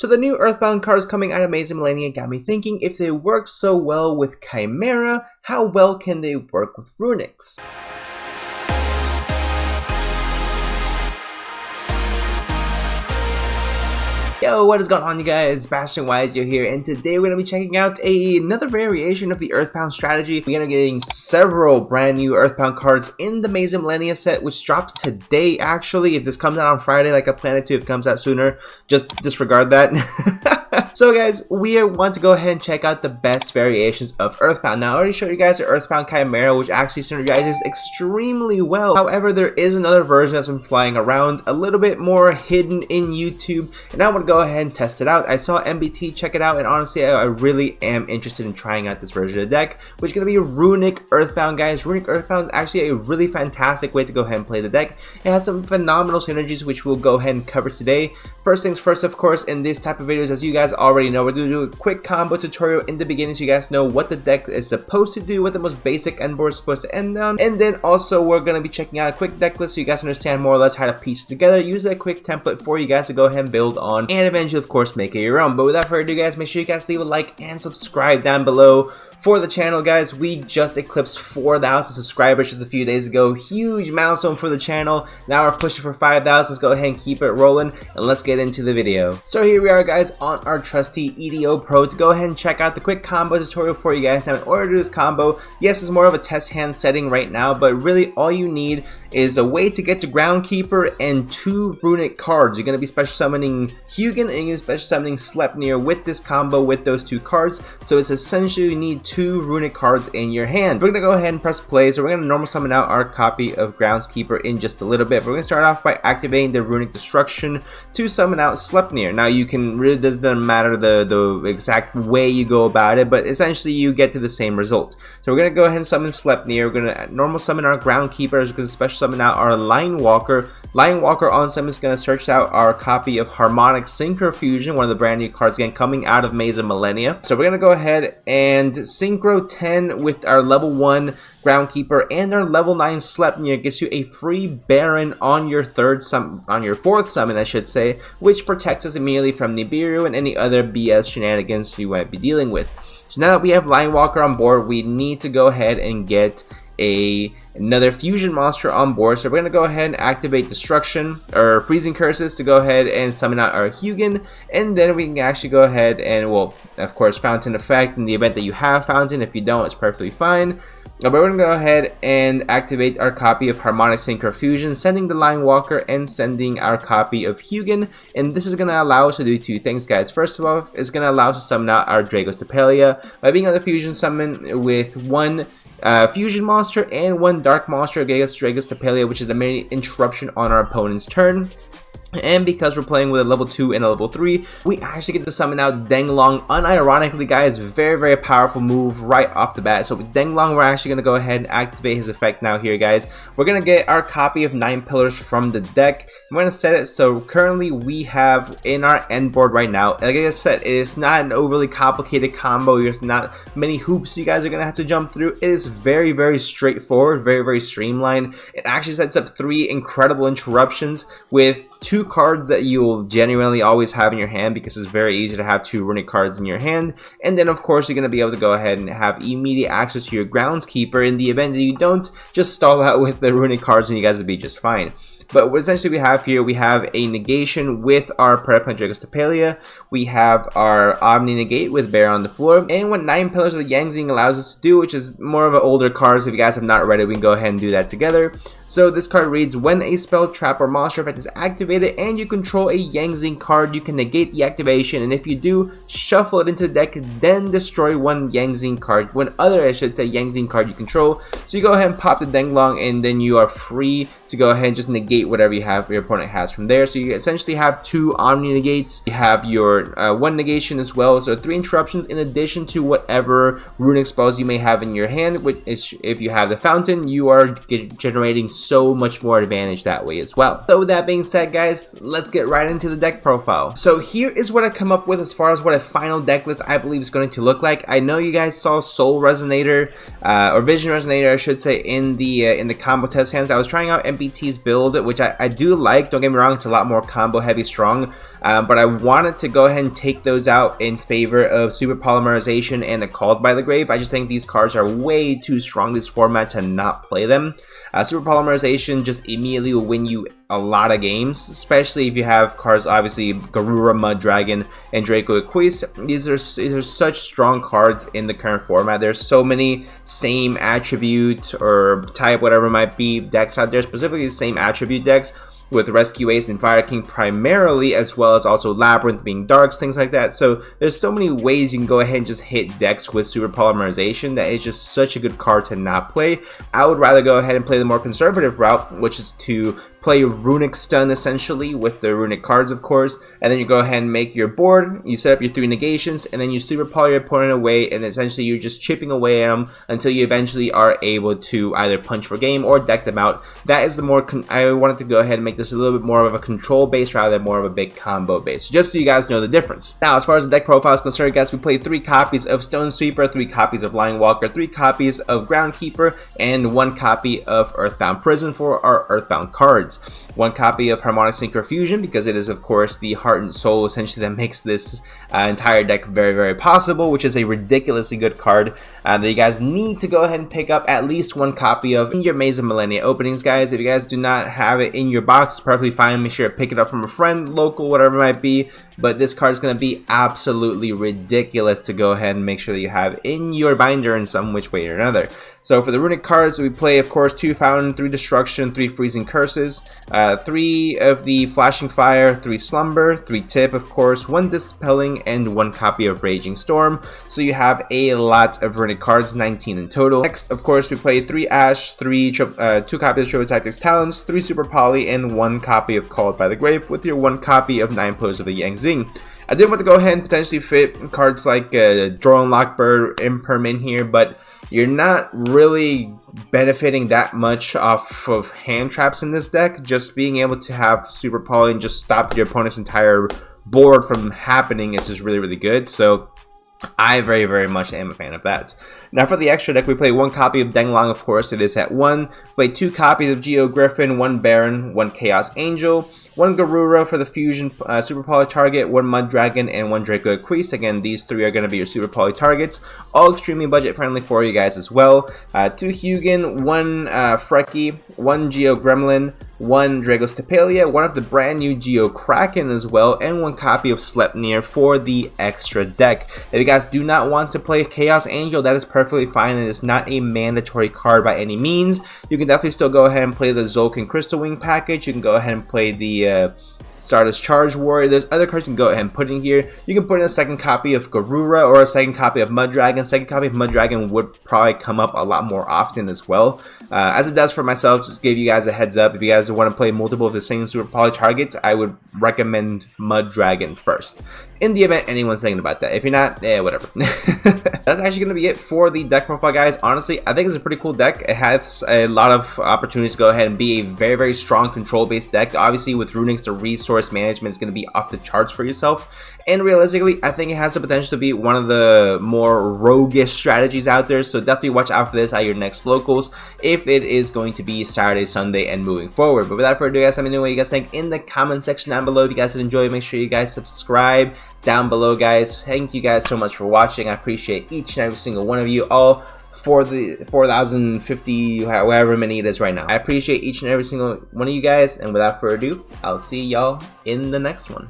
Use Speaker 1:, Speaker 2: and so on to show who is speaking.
Speaker 1: So the new Earthbound cards coming out of Maze Millennia got me thinking, if they work so well with Chimera, how well can they work with Runics? Yo, what is going on, you guys? Bashtianygo here, and today we're going to be checking out another variation of the Earthbound strategy. We're going to be getting several brand new Earthbound cards in the Maze Millennia set, which drops today, actually. If this comes out on Friday like I planned it to, if it comes out sooner, just disregard that. So guys, we want to go ahead and check out the best variations of Earthbound. Now, I already showed you guys the Earthbound Chimera, which actually synergizes extremely well. However, there is another version that's been flying around, a little bit more hidden in YouTube, and I want to go ahead and test it out. I saw MBT check it out, and honestly, I really am interested in trying out this version of the deck, which is going to be Runick Earthbound, guys. Runick Earthbound is actually a really fantastic way to go ahead and play the deck. It has some phenomenal synergies, which we'll go ahead and cover today. First things first, of course, in this type of videos, as you guys already know, we're going to do a quick combo tutorial in the beginning so you guys know what the deck is supposed to do, what the most basic end board is supposed to end on, and then also we're going to be checking out a quick deck list so you guys understand more or less how to piece it together, use a quick template for you guys to go ahead and build on, and eventually, of course, make it your own. But without further ado, guys, make sure you guys leave a like and subscribe down below. For the channel, guys, we just eclipsed 4,000 subscribers just a few days ago. Huge milestone for the channel. Now we're pushing for 5,000. Let's go ahead and keep it rolling, and let's get into the video. So here we are, guys, on our trusty EDO Pro to go ahead and check out the quick combo tutorial for you guys. Now, in order to do this combo, yes, it's more of a test hand setting right now, but really all you need is a way to get to Groundkeeper and 2 Runick cards. You're going to be special summoning Hugin and you're going to be special summoning Sleipnir with this combo with those 2 cards. So it's essentially you need 2 Runick cards in your hand. We're going to go ahead and press play. So we're going to normal summon out our copy of Groundskeeper in just a little bit. We're going to start off by activating the Runick Destruction to summon out Sleipnir. Now you can really, doesn't matter the exact way you go about it, but essentially you get to the same result. So we're going to go ahead and summon Sleipnir. We're going to normal summon our Groundkeeper. We're going to special summon out our Line Walker. Line Walker on summon is going to search out our copy of Harmonic Synchro Fusion, one of the brand new cards again coming out of Maze Millennia. So we're going to go ahead and Synchro 10 with our level 1 Groundkeeper and our level 9 Sleipnir. Gets you a free Baron on your fourth summon, I should say, which protects us immediately from Nibiru and any other BS shenanigans you might be dealing with. So now that we have Line Walker on board, we need to go ahead and get another fusion monster on board. So we're going to go ahead and activate Destruction or Freezing Curses to go ahead and summon out our Hugin, and then we can actually go ahead and, well, of course, Fountain Effect in the event that you have Fountain. If you don't, it's perfectly fine. But we're going to go ahead and activate our copy of Harmonic Synchro Fusion, sending the Line Walker and sending our copy of Hugin. And this is going to allow us to do 2 things, guys. First of all, it's going to allow us to summon out our Dragostapelia by being on the fusion summon with 1 fusion monster and 1 dark monster against Dragostapelia, which is a mini interruption on our opponent's turn. And because we're playing with a level 2 and a level 3, we actually get to summon out Denglong. Unironically, guys, very powerful move right off the bat. So with Denglong, we're actually going to go ahead and activate his effect now here, guys. We're going to get our copy of 9 Pillars from the deck. I'm going to set it so currently we have in our end board right now, like I said, it is not an overly complicated combo. There's not many hoops you guys are going to have to jump through. It is very straightforward, very streamlined. It actually sets up 3 incredible interruptions with 2 cards that you will genuinely always have in your hand, because it's very easy to have 2 Runick cards in your hand. And then of course you're going to be able to go ahead and have immediate access to your Groundskeeper in the event that you don't just stall out with the Runick cards, and you guys will be just fine. But what essentially we have here, we have a negation with our Predaplant Dragostapelia, we have our Omni Negate with Bear on the floor, and what 9 Pillars of the Yangzing allows us to do, which is more of an older card, so if you guys have not read it, we can go ahead and do that together. So this card reads, when a spell, trap, or monster effect is activated and you control a Yangzing card, you can negate the activation, and if you do, shuffle it into the deck, then destroy 1 Yangzing card, Yangzing card you control. So you go ahead and pop the Denglong, and then you are free to go ahead and just negate whatever your opponent has from there. So you essentially have 2 Omni Negates, you have your 1 negation as well, so 3 interruptions in addition to whatever Runick spells you may have in your hand, which is, if you have the Fountain, you are generating so much more advantage that way as well. So with that being said, guys, let's get right into the deck profile. So here is what I come up with as far as what a final deck list I believe is going to look like. I know you guys saw Soul Resonator or Vision Resonator, I should say, in the combo test hands. I was trying out MBT's build, which I do like. Don't get me wrong, it's a lot more combo heavy strong. but I wanted to go ahead and take those out in favor of Super Polymerization and the Called by the Grave. I just think these cards are way too strong this format to not play them. Super Polymerization just immediately will win you a lot of games, especially if you have cards, obviously Garura, Mud Dragon, and Draco Equist. These are such strong cards in the current format. There's so many same attribute or type, whatever it might be, decks out there, specifically the same attribute decks, with Rescue Ace and Fire King primarily, as well as also Labyrinth being darks, things like that. So there's so many ways you can go ahead and just hit decks with Super Polymerization that is just such a good card to not play. I would rather go ahead and play the more conservative route, which is to play Runick Stun essentially with the Runick cards, of course, and then you go ahead and make your board, you set up your 3 negations, and then you Super Poly your opponent away, and essentially you're just chipping away at them until you eventually are able to either punch for game or deck them out. That is the more, I wanted to go ahead and make this a little bit more of a control base rather than more of a big combo base, just so you guys know the difference. Now, as far as the deck profile is concerned, guys, we played 3 copies of Stone Sweeper, 3 copies of Line Walker, 3 copies of Groundkeeper, and 1 copy of Earthbound Prison for our Earthbound cards. 1 copy of Harmonic Synchro Fusion, because it is of course the heart and soul essentially that makes this entire deck very, very possible, which is a ridiculously good card that you guys need to go ahead and pick up at least 1 copy of in your Maze of Millennia openings, guys. If you guys do not have it in your box, it's perfectly fine. Make sure to pick it up from a friend, local, whatever it might be. But this card is going to be absolutely ridiculous to go ahead and make sure that you have in your binder in some which way or another. So for the Runick cards, we play, of course, 2 Fountain, 3 Destruction, 3 Freezing Curses, 3 of the Flashing Fire, 3 Slumber, 3 Tip, of course, 1 Dispelling, and 1 copy of Raging Storm. So you have a lot of Runick cards, 19 in total. Next, of course, we play 3 Ash, 2 copies of Triple Tactics Talents, 3 Super Poly, and 1 copy of Called by the Grave, with your 1 copy of 9 Pillars of the Yangzing. I did want to go ahead and potentially fit cards like Drone Lockbird, Imperm in here, but you're not really benefiting that much off of hand traps in this deck. Just being able to have Super Poly and just stop your opponent's entire board from happening is just really, really good. So I very, very much am a fan of that. Now for the extra deck, we play 1 copy of Denglong, of course, it is at 1. Play 2 copies of Geo Griffin, 1 Baron, 1 Chaos Angel, 1 Garura for the Fusion Super Poly target, 1 Mud Dragon, and 1 Draco Equist. Again, these 3 are going to be your Super Poly targets. All extremely budget friendly for you guys as well. 2 Hugin, 1 Freki, 1 Geo Gremlin, 1 Dragos Tapalia, 1 of the brand new Geo Kraken as well, and 1 copy of Sleipnir for the extra deck. If you guys do not want to play Chaos Angel, that is perfectly fine. It is not a mandatory card by any means. You can definitely still go ahead and play the Zolkin Crystal Wing package. You can go ahead and play the Stardust Charge Warrior. There's other cards you can go ahead and put in here. You can put in a 2nd copy of Garura or a 2nd copy of Mud Dragon. 2nd copy of Mud Dragon would probably come up a lot more often as well. As it does for myself, just give you guys a heads up. If you guys want to play multiple of the same Super Poly targets, I would recommend Mud Dragon first, in the event anyone's thinking about that. If you're not, whatever. That's actually going to be it for the deck profile, guys. Honestly, I think it's a pretty cool deck. It has a lot of opportunities to go ahead and be a very, very strong control-based deck. Obviously, with Runick's, the resource management is going to be off the charts for yourself. And realistically, I think it has the potential to be one of the more roguish strategies out there. So definitely watch out for this at your next locals, if it is going to be Saturday, Sunday, and moving forward. But without further ado, guys, let me know what you guys think in the comment section down below. If you guys did enjoy, make sure you guys subscribe down below, guys. Thank you guys so much for watching. I appreciate each and every single one of you, all for the 4,050, however many it is right now. I appreciate each and every single one of you guys, and without further ado, I'll see y'all in the next one.